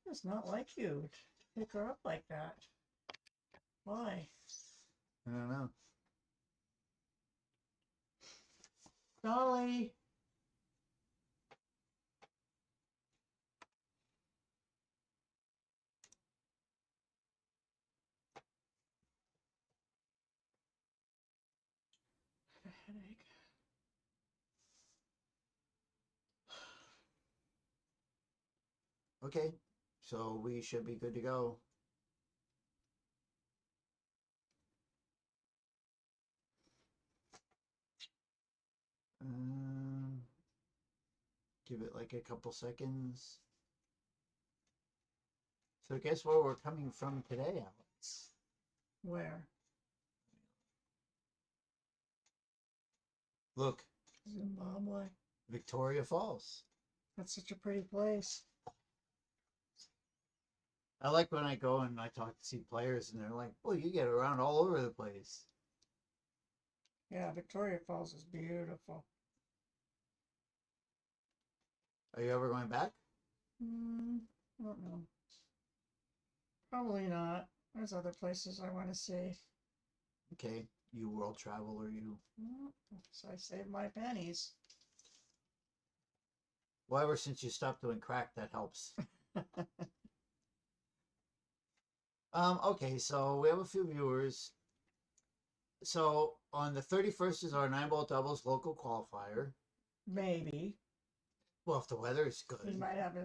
It's not like you to pick her up like that. Why? I don't know. Dolly! A headache. Okay, so we should be good to go. Um, give it like a couple seconds. So guess where we're coming from today, Alex? Where? Look, Zimbabwe. Victoria Falls. That's such a pretty place. I like when I go and I talk to see players and they're like, well, you get around all over the place. Yeah, Victoria Falls is beautiful. Are you ever going back? I don't know. Probably not. There's other places I want to see. Okay, you world traveler, you. So I save my pennies. Well, ever since you stopped doing crack, that helps. Okay, so we have a few viewers. So on the 31st is our 9-ball doubles local qualifier. Maybe. Well, if the weather is We good. might have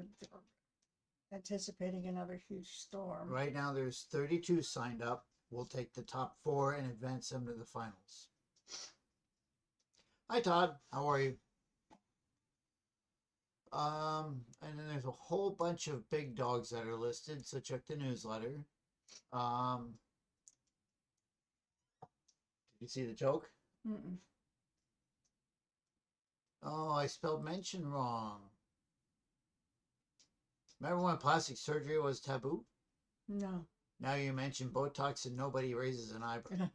anticipating another huge storm. Right now there's 32 signed up. We'll take the top 4 and advance them to the finals. Hi Todd, how are you? And then there's a whole bunch of big dogs that are listed, so check the newsletter. Did you see the joke? Mm-mm. Oh, I spelled mention wrong. Remember when plastic surgery was taboo? No. Now you mention Botox and nobody raises an eyebrow.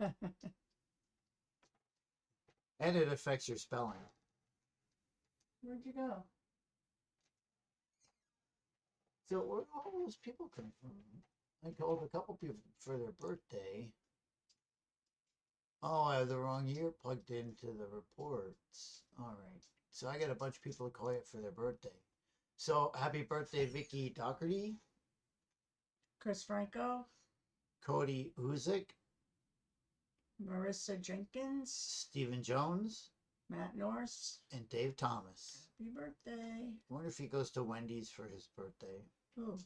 And it affects your spelling. Where'd you go? So where do all those people come from? I called a couple people for their birthday. Oh, I have the wrong year plugged into the reports. All right. So I got a bunch of people to call it for their birthday. So happy birthday, Vicky Doherty, Chris Franco, Cody Uzik, Marissa Jenkins, Stephen Jones, Matt Norse. and Dave Thomas. Happy birthday. I wonder if he goes to Wendy's for his birthday. Who?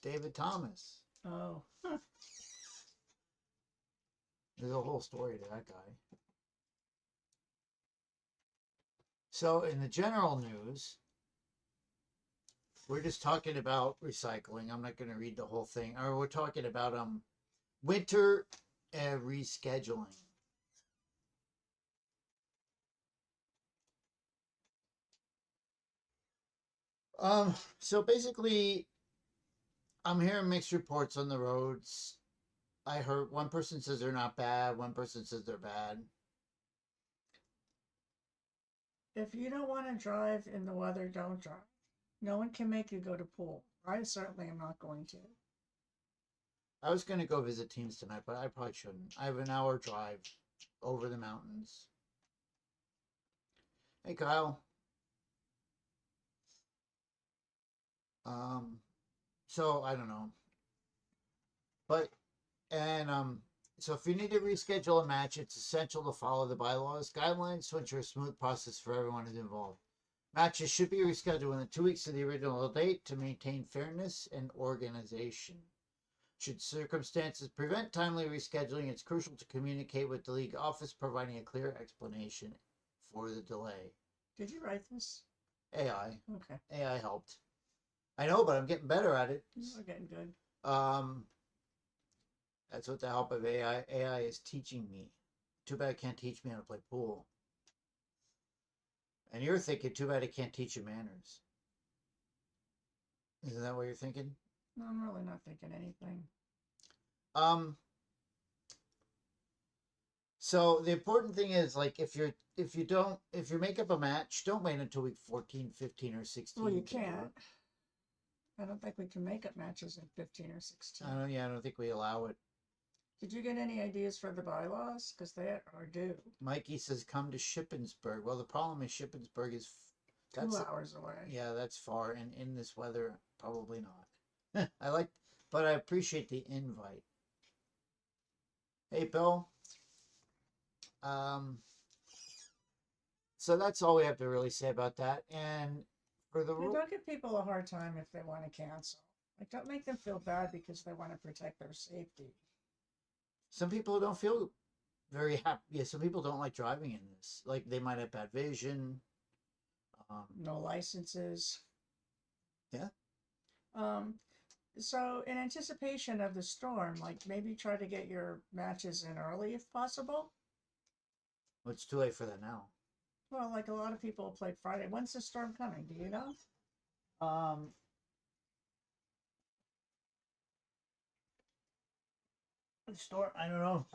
David Thomas. Oh. There's a whole story to that guy. So in the general news, we're just talking about recycling. I'm not going to read the whole thing. Or we're talking about winter rescheduling. So basically, I'm hearing mixed reports on the roads. I heard one person says they're not bad, one person says they're bad. If you don't want to drive in the weather, don't drive. No one can make you go to pool. I certainly am not going to. I was going to go visit teams tonight, but I probably shouldn't. I have an hour drive over the mountains. Hey, Kyle. So I don't know. But, and, so if you need to reschedule a match, it's essential to follow the bylaws guidelines to ensure a smooth process for everyone involved. Matches should be rescheduled within 2 weeks of the original date to maintain fairness and organization. Should circumstances prevent timely rescheduling, it's crucial to communicate with the league office, providing a clear explanation for the delay. Did you write this? AI. Okay. AI helped. I know, but I'm getting better at it. You're getting good. That's what the help of AI. AI is teaching me. Too bad it can't teach me how to play pool. And you're thinking, too bad it can't teach you manners. Isn't that what you're thinking? No, I'm really not thinking anything. So the important thing is, like, if you make up a match, don't wait until week 14, 15, or 16. Well, you can't. I don't think we can make up matches in 15 or 16. I don't think we allow it. Did you get any ideas for the bylaws? Because they are due Mikey says come to Shippensburg. Well, the problem is Shippensburg is 2 hours away. yeah, that's far, and in this weather, probably not. But I appreciate the invite. Hey, Bill. So that's all we have to really say about that. And for the Yeah, don't give people a hard time if they want to cancel. Like, don't make them feel bad because they want to protect their safety. some people don't feel very happy. Yeah, some people don't like driving in this. Like they might have bad vision. No licenses. Yeah. So in anticipation of the storm, like maybe try to get your matches in early if possible. Well, it's too late for that now. Well, like a lot of people played Friday. When's the storm coming? Do you know? The store, I don't know.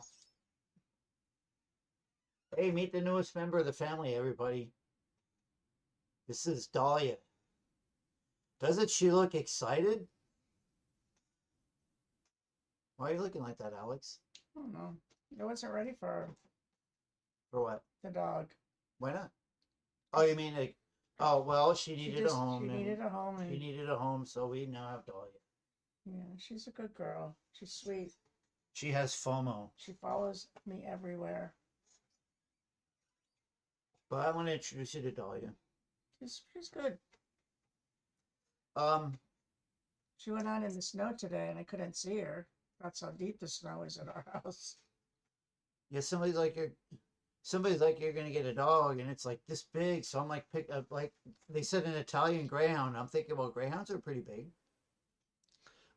Hey, meet the newest member of the family, everybody. This is Dahlia. Doesn't she look excited? Why are you looking like that, Alex? I don't know. I wasn't ready for For what? the dog. Why not? Oh, you mean like? Oh well, she needed a home. She and needed a home, She and needed a home, so we now have Dahlia. yeah, she's a good girl. She's sweet. She has FOMO. She follows me everywhere. But I want to introduce you to Dahlia. She's good. Um, She went out in the snow today, and I couldn't see her. That's how deep the snow is at our house. yeah, somebody's like you're gonna get a dog, and it's like this big. So I'm like, pick up like they said an Italian Greyhound. I'm thinking, well, Greyhounds are pretty big.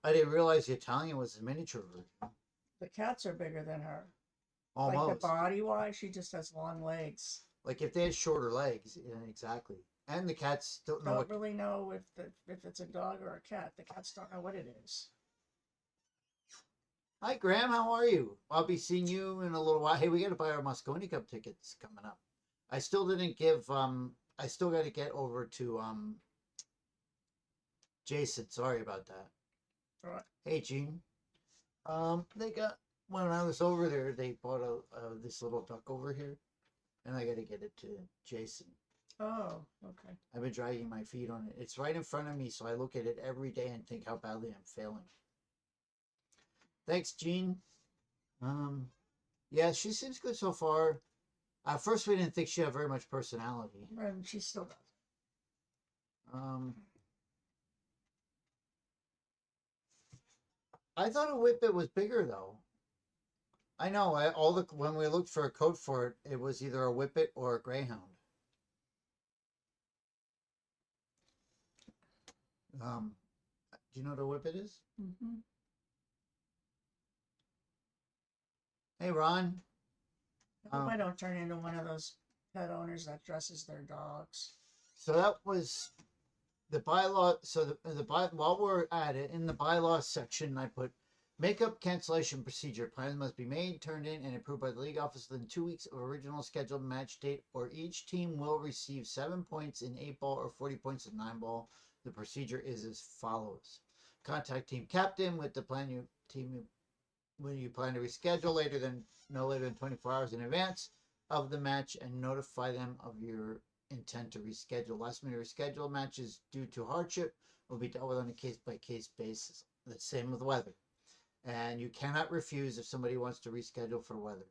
I didn't realize the Italian was a miniature version. The cats are bigger than her. Almost. Like the body wise, she just has long legs. Like if they had shorter legs, yeah, exactly. And the cats don't know Don't really know if it's a dog or a cat. The cats don't know what it is. Hi, Graham. How are you? I'll be seeing you in a little while. Hey, we got to buy our Moscone Cup tickets coming up. I still didn't give. I still got to get over to Jason. Sorry about that. All right. Hey, Gene. They got when I was over there, they bought this little duck over here, and I got to get it to Jason. Oh, okay. I've been dragging my feet on it. It's right in front of me, so I look at it every day and think how badly I'm failing. Thanks, Jean. Yeah, she seems good so far. At first, we didn't think she had very much personality. And she still does. I thought a Whippet was bigger though. I know. When we looked for a coat for it, it was either a Whippet or a Greyhound. Do you know what a Whippet is? Mm-hmm. Hey, Ron. I hope I don't turn into one of those pet owners that dresses their dogs. So that was the bylaw. So while we're at it, in the bylaw section, I put makeup cancellation procedure. Plans must be made, turned in, and approved by the league office within 2 weeks of original scheduled match date, or each team will receive 7 points in 8-ball or 40 points in 9-ball. The procedure is as follows: contact team captain with the plan when you plan to reschedule no later than 24 hours in advance of the match, and notify them of your intent to reschedule. Last minute reschedule matches due to hardship will be dealt with on a case-by-case basis. The same with weather. And you cannot refuse if somebody wants to reschedule for weather.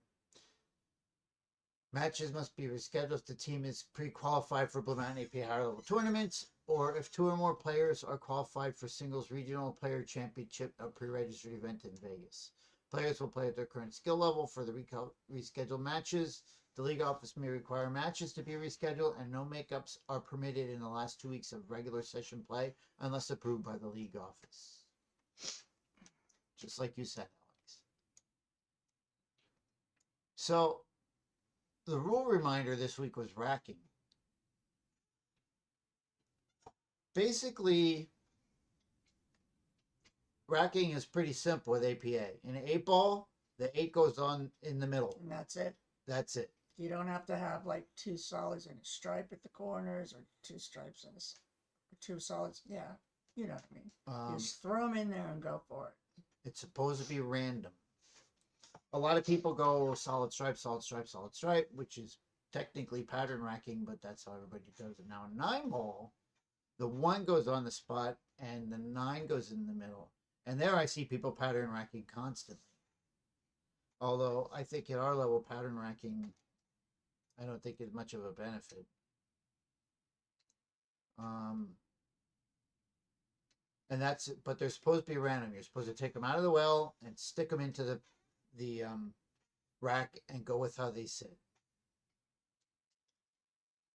Matches must be rescheduled if the team is pre-qualified for Blue Mountain AP higher level tournaments, or if 2 or more players are qualified for singles regional player championship, a pre-registered event in Vegas. Players will play at their current skill level for the rescheduled matches. The league office may require matches to be rescheduled, and no makeups are permitted in the last 2 weeks of regular session play unless approved by the league office. Just like you said, Alex. So, the rule reminder this week was racking. Basically, racking is pretty simple with APA. In an 8-ball, the 8 goes on in the middle. And that's it. That's it. You don't have to have like 2 solids and a stripe at the corners, or 2 stripes and 2 solids. Yeah. You know what I mean? Um, Just throw them in there and go for it. it's supposed to be random. A lot of people go solid stripe, solid stripe, solid stripe, which is technically pattern racking, but that's how everybody does it now. 9-ball, the 1 goes on the spot and the 9 goes in the middle. And there I see people pattern racking constantly. Although I think at our level, pattern racking, I don't think is much of a benefit. And that's, but they're supposed to be random. You're supposed to take them out of the well and stick them into the rack and go with how they sit.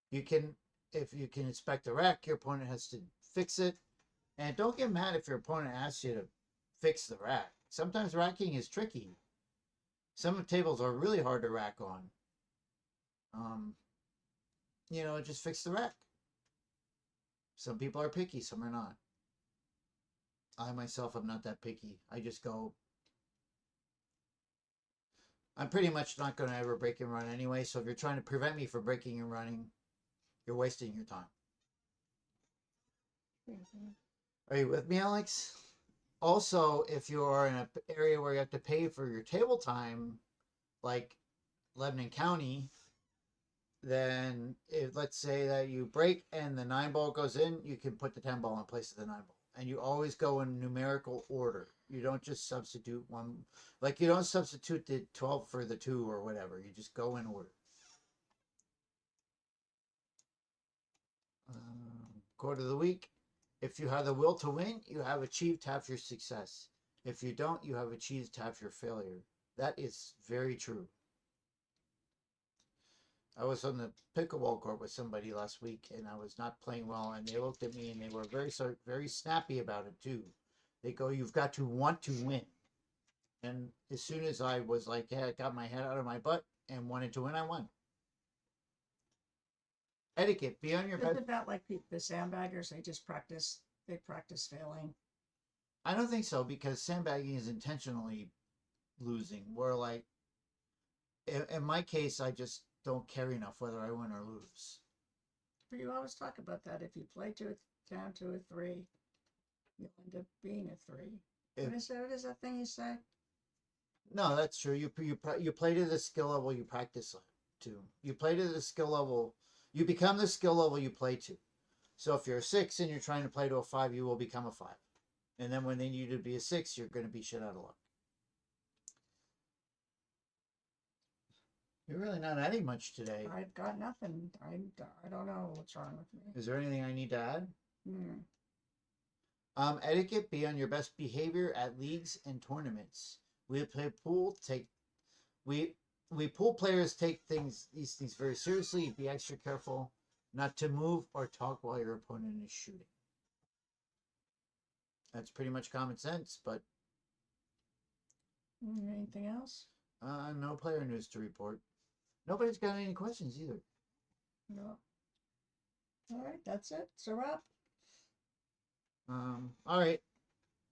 You can, if you can inspect the rack, your opponent has to fix it. And don't get mad if your opponent asks you to fix the rack. Sometimes racking is tricky. Some tables are really hard to rack on. You know, just fix the rack. Some people are picky, some are not. I myself am not that picky. I just go. I'm pretty much not going to ever break and run anyway. So if you're trying to prevent me from breaking and running, you're wasting your time. Are you with me, Alex? Also, if you are in an area where you have to pay for your table time, like Lebanon County, then if, let's say that you break and the 9-ball goes in, you can put the 10-ball in place of the 9-ball. And you always go in numerical order. You don't just substitute one. Like you don't substitute the 12 for the 2 or whatever. You just go in order. Quote of the week. If you have the will to win, you have achieved half your success. If you don't, you have achieved half your failure. That is very true. I was on the pickleball court with somebody last week, and I was not playing well, and they looked at me, and they were very snappy about it too. They go, "You've got to want to win." And as soon as I was like, "Yeah, I got my head out of my butt and wanted to win," I won. Etiquette: be on your best. Isn't that like the sandbaggers? They practice failing. I don't think so, because sandbagging is intentionally losing. Where like, in my case, I just don't care enough whether I win or lose. But you always talk about that. If you play down to a 3, you'll end up being a 3. What is that thing you say? No, that's true. You play to the skill level you practice to. You play to the skill level. You become the skill level you play to. So if you're a 6 and you're trying to play to a 5, you will become a 5. And then when they need you to be a 6, you're going to be shit out of luck. You're really not adding much today. I've got nothing. I don't know what's wrong with me. Is there anything I need to add? Etiquette: be on your best behavior at leagues and tournaments. We play pool. We pool players take these things very seriously. Be extra careful not to move or talk while your opponent is shooting. That's pretty much common sense, but Anything else? No player news to report. Nobody's got any questions either. No. All right, that's it. It's a wrap. All right.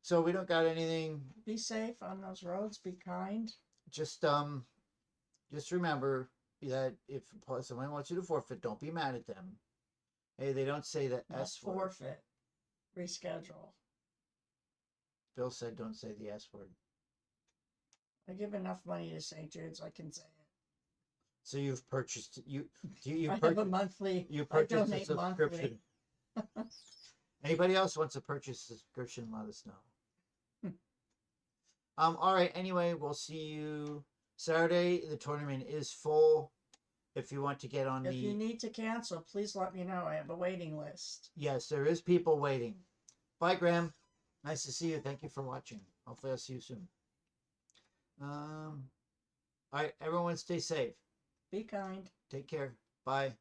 So we don't got anything. Be safe on those roads. Be kind. Just remember that if somebody wants you to forfeit, don't be mad at them. Hey, they don't say the Not S word. forfeit. Reschedule. Bill said don't say the S word. I give enough money to St. Jude's. I can say it. So you've purchased I have a monthly. You I purchased a donate subscription. monthly. Anybody else wants to purchase a subscription? Let us know. All right. Anyway, we'll see you Saturday. The tournament is full. If you want to get on If you need to cancel, please let me know. I have a waiting list. Yes, there is people waiting. Bye, Graham. Nice to see you. Thank you for watching. Hopefully I'll see you soon. All right, everyone stay safe. Be kind. Take care. Bye.